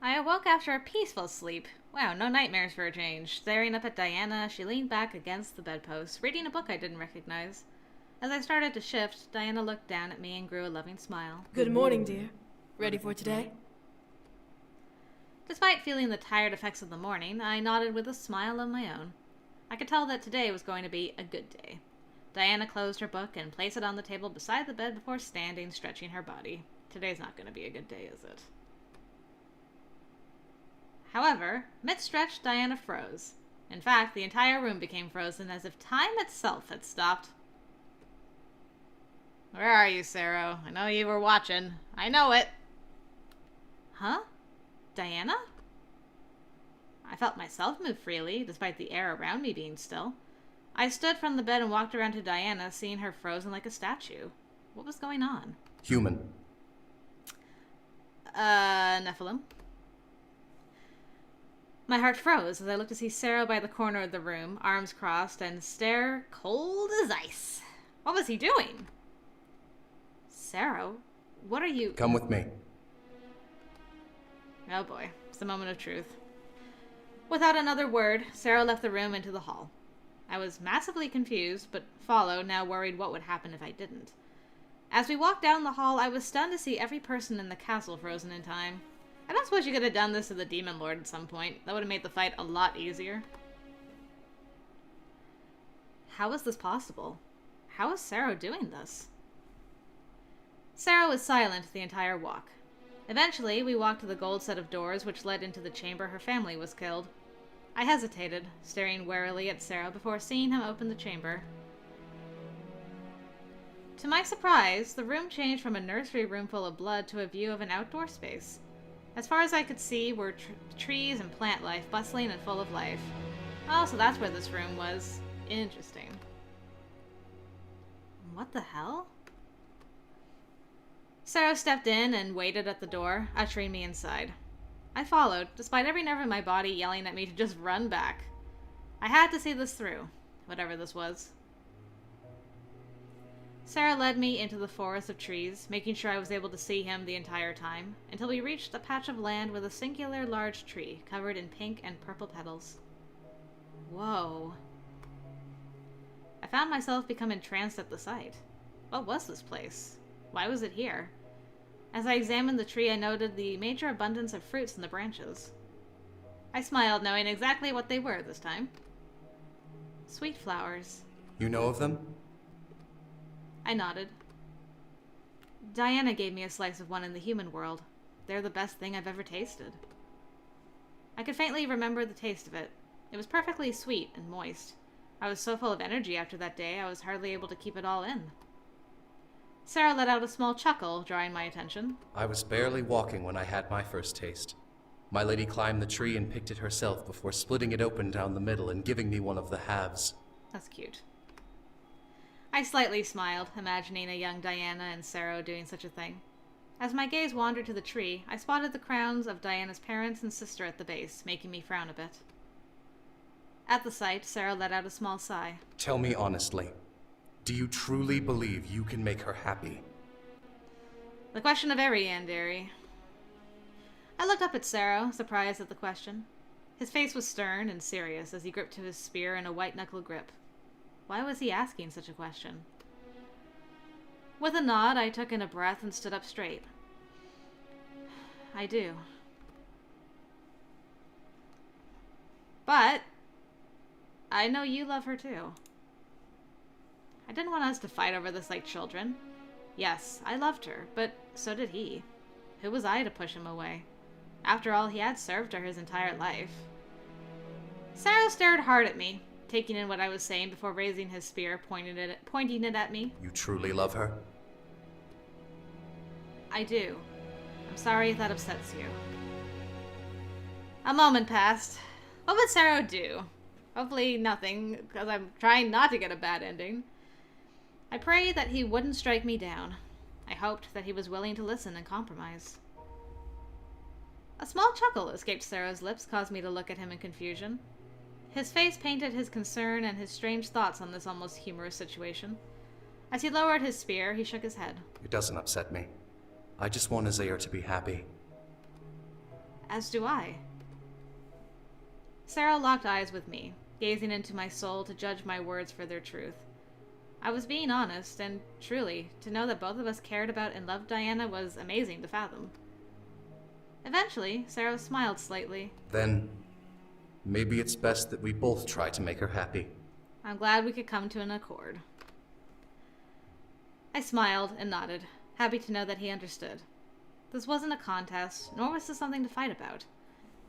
I awoke after a peaceful sleep. Wow, no nightmares for a change. Staring up at Diana, she leaned back against the bedpost, reading a book I didn't recognize. As I started to shift, Diana looked down at me and grew a loving smile. Good morning, dear. Ready for today? Despite feeling the tired effects of the morning, I nodded with a smile of my own. I could tell that today was going to be a good day. Diana closed her book and placed it on the table beside the bed before standing, stretching her body. Today's not going to be a good day, is it? However, mid-stretch, Diana froze. In fact, the entire room became frozen as if time itself had stopped. Where are you, Sarah? I know you were watching. I know it. Huh? Diana? I felt myself move freely, despite the air around me being still. I stood from the bed and walked around to Diana, seeing her frozen like a statue. What was going on? Human. Nephilim. My heart froze as I looked to see Sarah by the corner of the room, arms crossed, and stare cold as ice. What was he doing? Sarah, what are you... Come with me. Oh boy, it's the moment of truth. Without another word, Sarah left the room into the hall. I was massively confused, but followed, now worried what would happen if I didn't. As we walked down the hall, I was stunned to see every person in the castle frozen in time. I don't suppose you could have done this to the Demon Lord at some point. That would have made the fight a lot easier. How is this possible? How is Sarah doing this? Sarah was silent the entire walk. Eventually, we walked to the gold set of doors which led into the chamber her family was killed. I hesitated, staring warily at Sarah before seeing him open the chamber. To my surprise, the room changed from a nursery room full of blood to a view of an outdoor space. As far as I could see were trees and plant life, bustling and full of life. Oh, so that's where this room was. Interesting. What the hell? Sarah stepped in and waited at the door, ushering me inside. I followed, despite every nerve in my body yelling at me to just run back. I had to see this through, whatever this was. Sarah led me into the forest of trees, making sure I was able to see him the entire time, until we reached a patch of land with a singular large tree covered in pink and purple petals. Whoa. I found myself become entranced at the sight. What was this place? Why was it here? As I examined the tree, I noted the major abundance of fruits in the branches. I smiled, knowing exactly what they were this time. Sweet flowers. You know of them? I nodded. Diana gave me a slice of one in the human world. They're the best thing I've ever tasted. I could faintly remember the taste of it. It was perfectly sweet and moist. I was so full of energy after that day, I was hardly able to keep it all in. Sarah let out a small chuckle, drawing my attention. I was barely walking when I had my first taste. My lady climbed the tree and picked it herself before splitting it open down the middle and giving me one of the halves. That's cute. I slightly smiled, imagining a young Diana and Sarah doing such a thing. As my gaze wandered to the tree, I spotted the crowns of Diana's parents and sister at the base, making me frown a bit. At the sight, Sarah let out a small sigh. Tell me honestly, do you truly believe you can make her happy? The question of every Yandere. I looked up at Sarah, surprised at the question. His face was stern and serious as he gripped to his spear in a white-knuckle grip. Why was he asking such a question? With a nod, I took in a breath and stood up straight. I do. But I know you love her too. I didn't want us to fight over this like children. Yes, I loved her, but so did he. Who was I to push him away? After all, he had served her his entire life. Sarah stared hard at me, taking in what I was saying before raising his spear, pointing it at me. You truly love her? I do. I'm sorry if that upsets you. A moment passed. What would Sarah do? Hopefully nothing, because I'm trying not to get a bad ending. I prayed that he wouldn't strike me down. I hoped that he was willing to listen and compromise. A small chuckle escaped Sarah's lips, caused me to look at him in confusion. His face painted his concern and his strange thoughts on this almost humorous situation. As he lowered his spear, he shook his head. It doesn't upset me. I just want Azir to be happy. As do I. Sarah locked eyes with me, gazing into my soul to judge my words for their truth. I was being honest, and truly, to know that both of us cared about and loved Diana was amazing to fathom. Eventually, Sarah smiled slightly. Then, maybe it's best that we both try to make her happy. I'm glad we could come to an accord. I smiled and nodded, happy to know that he understood. This wasn't a contest, nor was this something to fight about.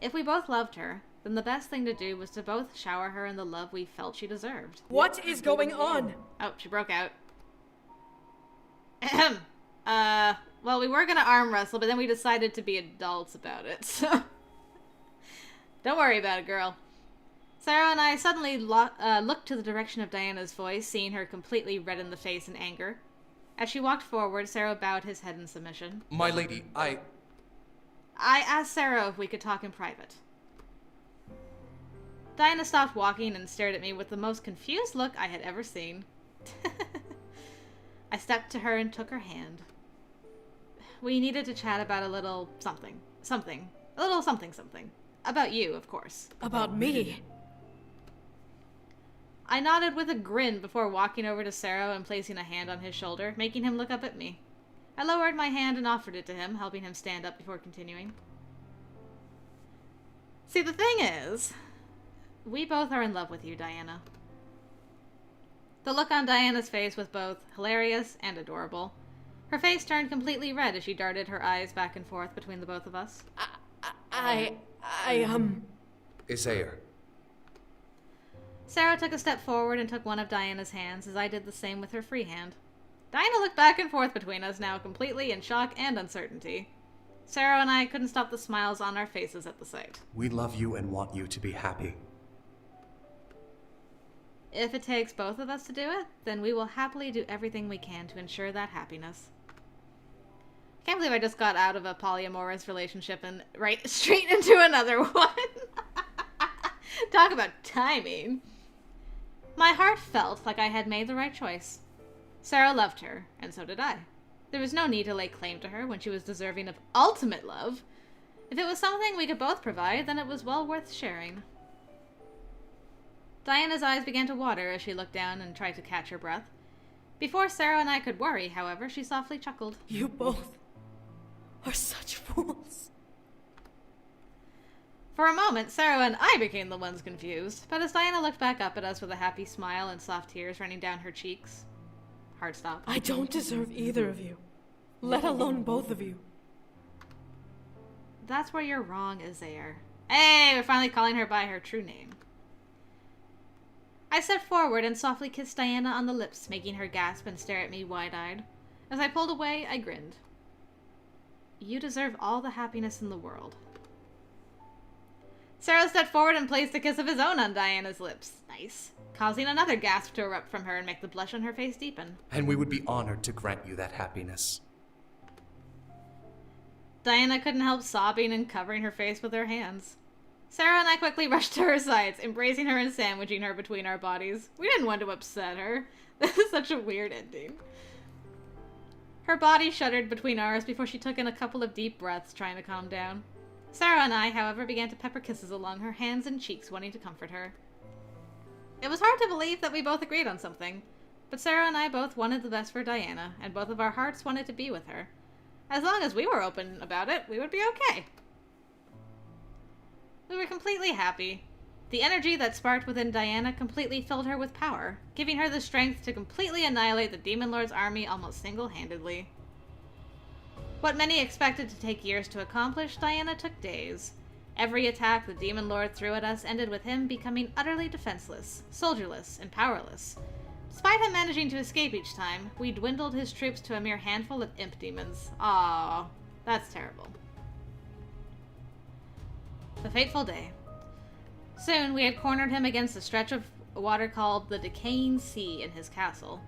If we both loved her, then the best thing to do was to both shower her in the love we felt she deserved. What is going on? Oh, she broke out. Ahem. Well, we were gonna arm wrestle, but then we decided to be adults about it, so... Don't worry about it, girl. Sarah and I suddenly looked to the direction of Diana's voice, seeing her completely red in the face in anger. As she walked forward, Sarah bowed his head in submission. My lady, I asked Sarah if we could talk in private. Diana stopped walking and stared at me with the most confused look I had ever seen. I stepped to her and took her hand. We needed to chat about a little something. A little something. About you, of course. About me? I nodded with a grin before walking over to Sarah and placing a hand on his shoulder, making him look up at me. I lowered my hand and offered it to him, helping him stand up before continuing. See, the thing is, we both are in love with you, Diana. The look on Diana's face was both hilarious and adorable. Her face turned completely red as she darted her eyes back and forth between the both of us. Isair. Sarah took a step forward and took one of Diana's hands, as I did the same with her free hand. Diana looked back and forth between us, now completely in shock and uncertainty. Sarah and I couldn't stop the smiles on our faces at the sight. We love you and want you to be happy. If it takes both of us to do it, then we will happily do everything we can to ensure that happiness. I can't believe I just got out of a polyamorous relationship and right straight into another one. Talk about timing. My heart felt like I had made the right choice. Sarah loved her, and so did I. There was no need to lay claim to her when she was deserving of ultimate love. If it was something we could both provide, then it was well worth sharing. Diana's eyes began to water as she looked down and tried to catch her breath. Before Sarah and I could worry, however, she softly chuckled. You both are such fools. For a moment, Sarah and I became the ones confused, but as Diana looked back up at us with a happy smile and soft tears running down her cheeks, heart stopped. I don't deserve either of you, let alone both of you. That's where you're wrong, Isair. Hey, we're finally calling her by her true name. I stepped forward and softly kissed Diana on the lips, making her gasp and stare at me wide-eyed. As I pulled away, I grinned. You deserve all the happiness in the world. Sarah stepped forward and placed a kiss of his own on Diana's lips. Nice. Causing another gasp to erupt from her and make the blush on her face deepen. And we would be honored to grant you that happiness. Diana couldn't help sobbing and covering her face with her hands. Sarah and I quickly rushed to her sides, embracing her and sandwiching her between our bodies. We didn't want to upset her. This is such a weird ending. Her body shuddered between ours before she took in a couple of deep breaths, trying to calm down. Sarah and I, however, began to pepper kisses along her hands and cheeks, wanting to comfort her. It was hard to believe that we both agreed on something, but Sarah and I both wanted the best for Diana, and both of our hearts wanted to be with her. As long as we were open about it, we would be okay. We were completely happy. The energy that sparked within Diana completely filled her with power, giving her the strength to completely annihilate the Demon Lord's army almost single-handedly. What many expected to take years to accomplish, Diana took days. Every attack the Demon Lord threw at us ended with him becoming utterly defenseless, soldierless, and powerless. Despite him managing to escape each time, we dwindled his troops to a mere handful of imp demons. Aww, that's terrible. The fateful day. Soon, we had cornered him against a stretch of water called the Decaying Sea in his castle.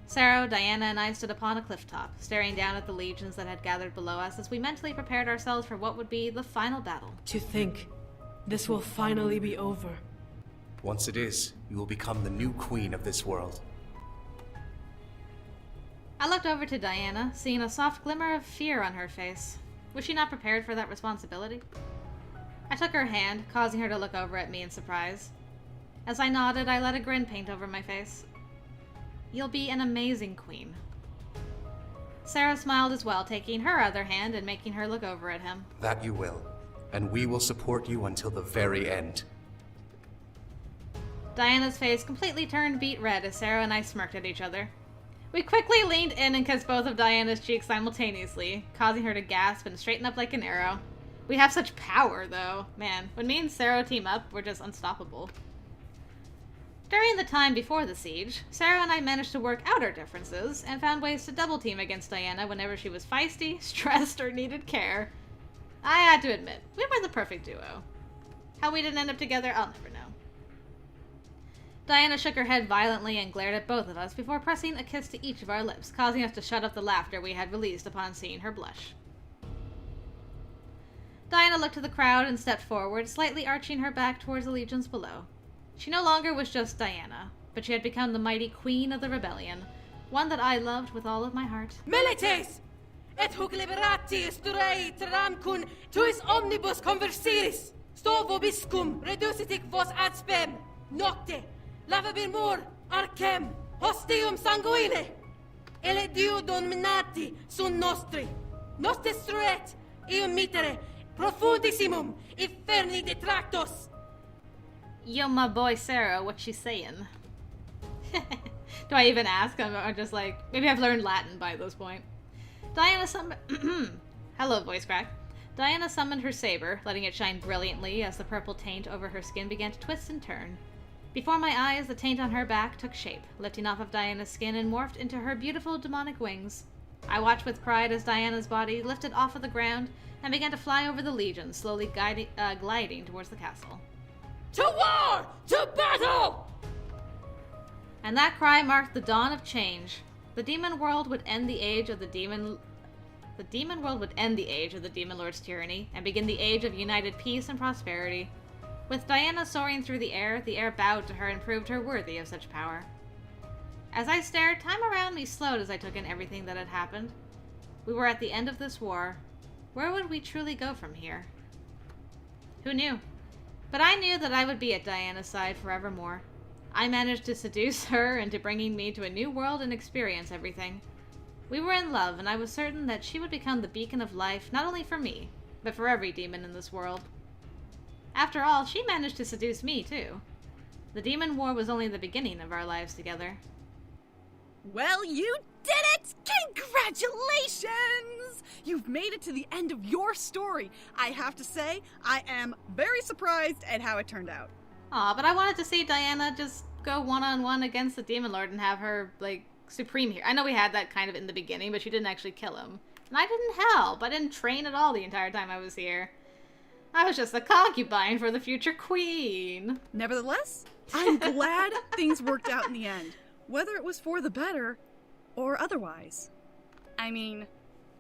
Sarah, Diana, and I stood upon a cliff top, staring down at the legions that had gathered below us as we mentally prepared ourselves for what would be the final battle. To think, this will finally be over. Once it is, you will become the new queen of this world. I looked over to Diana, seeing a soft glimmer of fear on her face. Was she not prepared for that responsibility? I took her hand, causing her to look over at me in surprise. As I nodded, I let a grin paint over my face. You'll be an amazing queen. Sarah smiled as well, taking her other hand and making her look over at him. That you will, and we will support you until the very end. Diana's face completely turned beet red as Sarah and I smirked at each other. We quickly leaned in and kissed both of Diana's cheeks simultaneously, causing her to gasp and straighten up like an arrow. We have such power, though. Man, when me and Sarah team up, we're just unstoppable. During the time before the siege, Sarah and I managed to work out our differences and found ways to double team against Diana whenever she was feisty, stressed, or needed care. I had to admit, we were the perfect duo. How we didn't end up together, I'll never know. Diana shook her head violently and glared at both of us before pressing a kiss to each of our lips, causing us to shut up the laughter we had released upon seeing her blush. Diana looked to the crowd and stepped forward, slightly arching her back towards the legions below. She no longer was just Diana, but she had become the mighty queen of the rebellion, one that I loved with all of my heart. Milites! Et hoc liberati esturei tramcun tuis omnibus conversiris! Sto vobiscum reducitic vos ad spem! Nocte! Lavabir mur arcem! Hostium sanguine! Ele dio dominati sun nostri! Nostes struet! Ium mitere! Profundissimum! Inferni detractos! Yo, my boy Sarah, what she saying? Do I even ask? I'm just like, maybe I've learned Latin by this point. Diana summoned... Hello, voice crack. Diana summoned her saber, letting it shine brilliantly as the purple taint over her skin began to twist and turn. Before my eyes, the taint on her back took shape, lifting off of Diana's skin and morphed into her beautiful demonic wings. I watched with pride as Diana's body lifted off of the ground and began to fly over the legion, slowly gliding towards the castle. To war! To battle! And that cry marked the dawn of change. The demon world would end the age of the demon world would end the age of the demon lord's tyranny and begin the age of united peace and prosperity. With Diana soaring through the air bowed to her and proved her worthy of such power. As I stared, time around me slowed as I took in everything that had happened. We were at the end of this war. Where would we truly go from here? Who knew? But I knew that I would be at Diana's side forevermore. I managed to seduce her into bringing me to a new world and experience everything. We were in love, and I was certain that she would become the beacon of life, not only for me, but for every demon in this world. After all, she managed to seduce me, too. The demon war was only the beginning of our lives together. Well, you did it! Congratulations! You've made it to the end of your story. I have to say, I am very surprised at how it turned out. Aw, but I wanted to see Diana just go one-on-one against the Demon Lord and have her, like, supreme here. I know we had that kind of in the beginning, but she didn't actually kill him. And I didn't help. I didn't train at all the entire time I was here. I was just a concubine for the future queen. Nevertheless, I'm glad things worked out in the end, whether it was for the better or otherwise. I mean,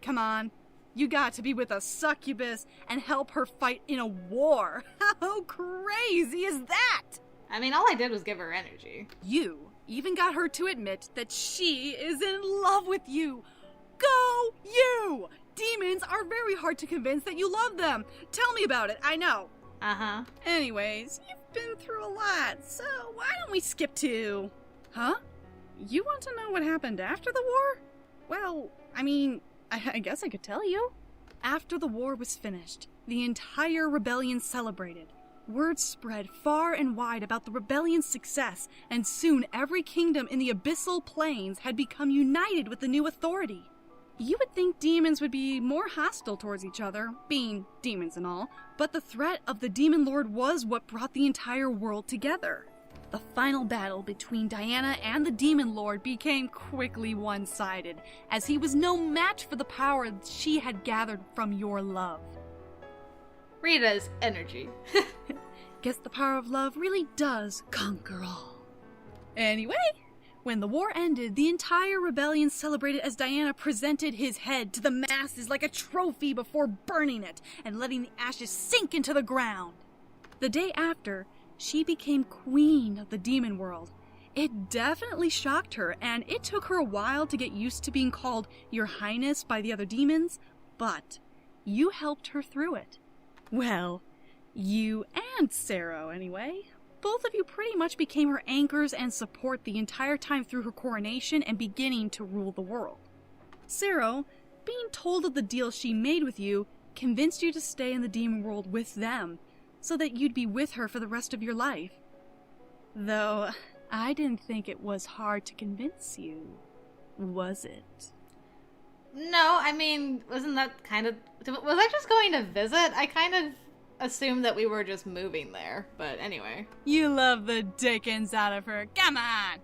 come on. You got to be with a succubus and help her fight in a war. How crazy is that? I mean, all I did was give her energy. You even got her to admit that she is in love with you. Go you! Demons are very hard to convince that you love them. Tell me about it, I know. Uh-huh. Anyways, you've been through a lot, so why don't we skip to... Huh? You want to know what happened after the war? Well, I mean, I guess I could tell you. After the war was finished, the entire rebellion celebrated. Word spread far and wide about the rebellion's success, and soon every kingdom in the Abyssal Plains had become united with the new authority. You would think demons would be more hostile towards each other, being demons and all, but the threat of the Demon Lord was what brought the entire world together. The final battle between Diana and the Demon Lord became quickly one-sided, as he was no match for the power she had gathered from your love. Rita's energy. Guess the power of love really does conquer all. Anyway, when the war ended, the entire rebellion celebrated as Diana presented his head to the masses like a trophy before burning it and letting the ashes sink into the ground. The day after, she became queen of the demon world. It definitely shocked her, and it took her a while to get used to being called Your Highness by the other demons, but you helped her through it. Well, You and Sero, anyway. Both of you pretty much became her anchors and support the entire time through her coronation and beginning to rule the world. Sero, being told of the deal she made with you, convinced you to stay in the demon world with them, so that you'd be with her for the rest of your life. Though, I didn't think it was hard to convince you, was it? No, I mean, wasn't that kind of... Was I just going to visit? I kind of assumed that we were just moving there, but anyway. You love the dickens out of her. Come on!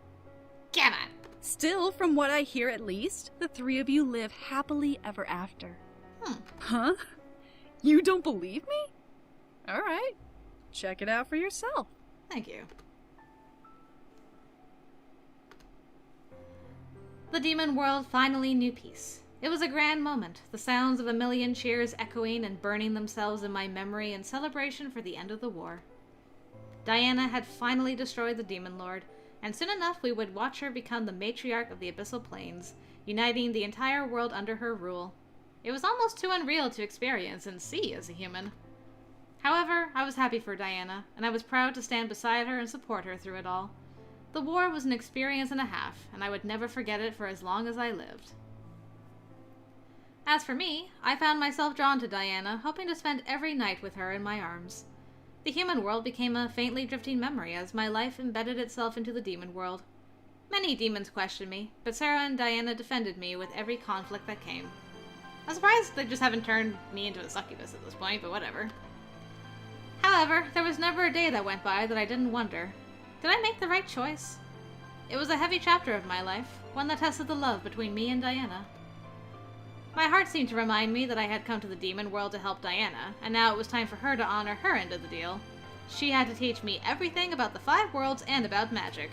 Come on! Still, from what I hear at least, the three of you live happily ever after. Huh? You don't believe me? Alright. Check it out for yourself. Thank you. The demon world finally knew peace. It was a grand moment, the sounds of a million cheers echoing and burning themselves in my memory in celebration for the end of the war. Diana had finally destroyed the Demon Lord, and soon enough we would watch her become the matriarch of the Abyssal Plains, uniting the entire world under her rule. It was almost too unreal to experience and see as a human. However, I was happy for Diana, and I was proud to stand beside her and support her through it all. The war was an experience and a half, and I would never forget it for as long as I lived. As for me, I found myself drawn to Diana, hoping to spend every night with her in my arms. The human world became a faintly drifting memory as my life embedded itself into the demon world. Many demons questioned me, but Sarah and Diana defended me with every conflict that came. I'm surprised they just haven't turned me into a succubus at this point, but whatever. However, there was never a day that went by that I didn't wonder, did I make the right choice? It was a heavy chapter of my life, one that tested the love between me and Diana. My heart seemed to remind me that I had come to the demon world to help Diana, and now it was time for her to honor her end of the deal. She had to teach me everything about the 5 worlds and about magic.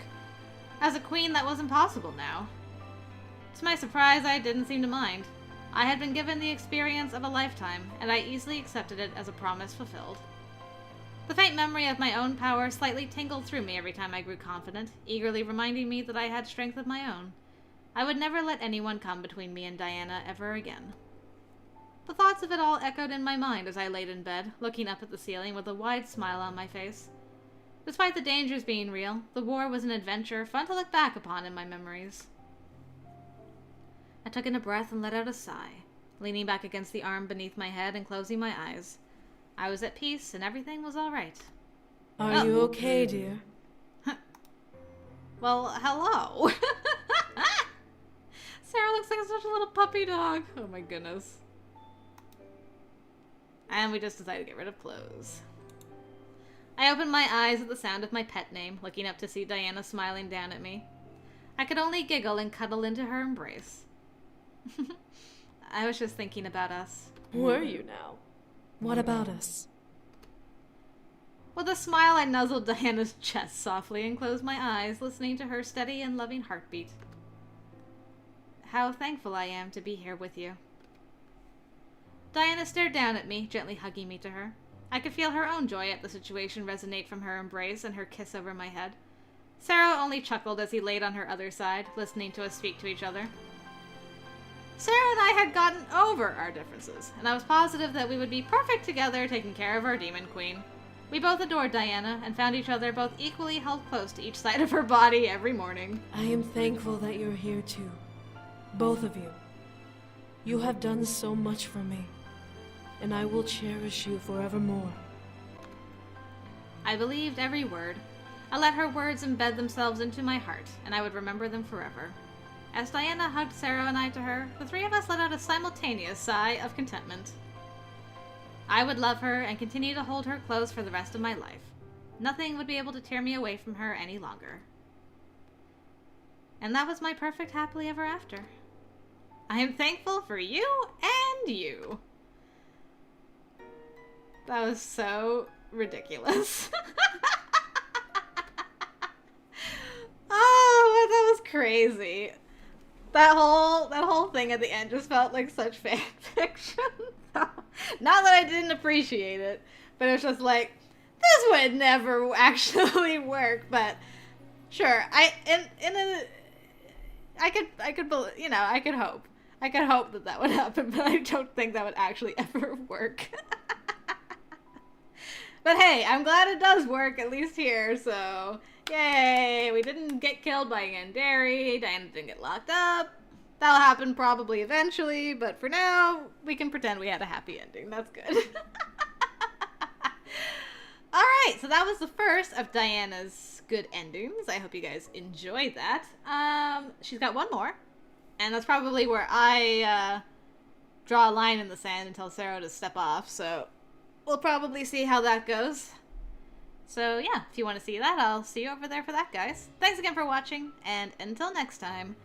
As a queen, that was impossible now. To my surprise, I didn't seem to mind. I had been given the experience of a lifetime, and I easily accepted it as a promise fulfilled. The faint memory of my own power slightly tingled through me every time I grew confident, eagerly reminding me that I had strength of my own. I would never let anyone come between me and Diana ever again. The thoughts of it all echoed in my mind as I laid in bed, looking up at the ceiling with a wide smile on my face. Despite the dangers being real, the war was an adventure fun to look back upon in my memories. I took in a breath and let out a sigh, leaning back against the arm beneath my head and closing my eyes. I was at peace and everything was all right. Are you okay, dear? Well, hello. Sarah looks like such a little puppy dog. Oh my goodness. And we just decided to get rid of clothes. I opened my eyes at the sound of my pet name, looking up to see Diana smiling down at me. I could only giggle and cuddle into her embrace. I was just thinking about us. Were you now? What about us? With a smile, I nuzzled Diana's chest softly and closed my eyes, listening to her steady and loving heartbeat. How thankful I am to be here with you. Diana stared down at me, gently hugging me to her. I could feel her own joy at the situation resonate from her embrace and her kiss over my head. Sarah only chuckled as he laid on her other side, listening to us speak to each other. Sarah and I had gotten over our differences, and I was positive that we would be perfect together taking care of our demon queen. We both adored Diana, and found each other both equally held close to each side of her body every morning. I am thankful that you're here too. Both of you. You have done so much for me, and I will cherish you forevermore. I believed every word. I let her words embed themselves into my heart, and I would remember them forever. As Diana hugged Sarah and I to her, the three of us let out a simultaneous sigh of contentment. I would love her and continue to hold her close for the rest of my life. Nothing would be able to tear me away from her any longer. And that was my perfect happily ever after. I am thankful for you and you. That was so ridiculous. Oh, that was crazy. That whole thing at the end just felt like such fan fiction. Not that I didn't appreciate it, but it was just like, this would never actually work. But sure, I could hope. I could hope that would happen, but I don't think that would actually ever work. But hey, I'm glad it does work, at least here, so... Yay! We didn't get killed by Yandere, Diana didn't get locked up. That'll happen probably eventually, but for now, we can pretend we had a happy ending. That's good. Alright, so that was the first of Diana's good endings. I hope you guys enjoyed that. She's got one more, and that's probably where I draw a line in the sand and tell Sarah to step off, so we'll probably see how that goes. So yeah, if you want to see that, I'll see you over there for that, guys. Thanks again for watching, and until next time,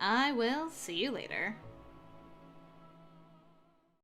I will see you later.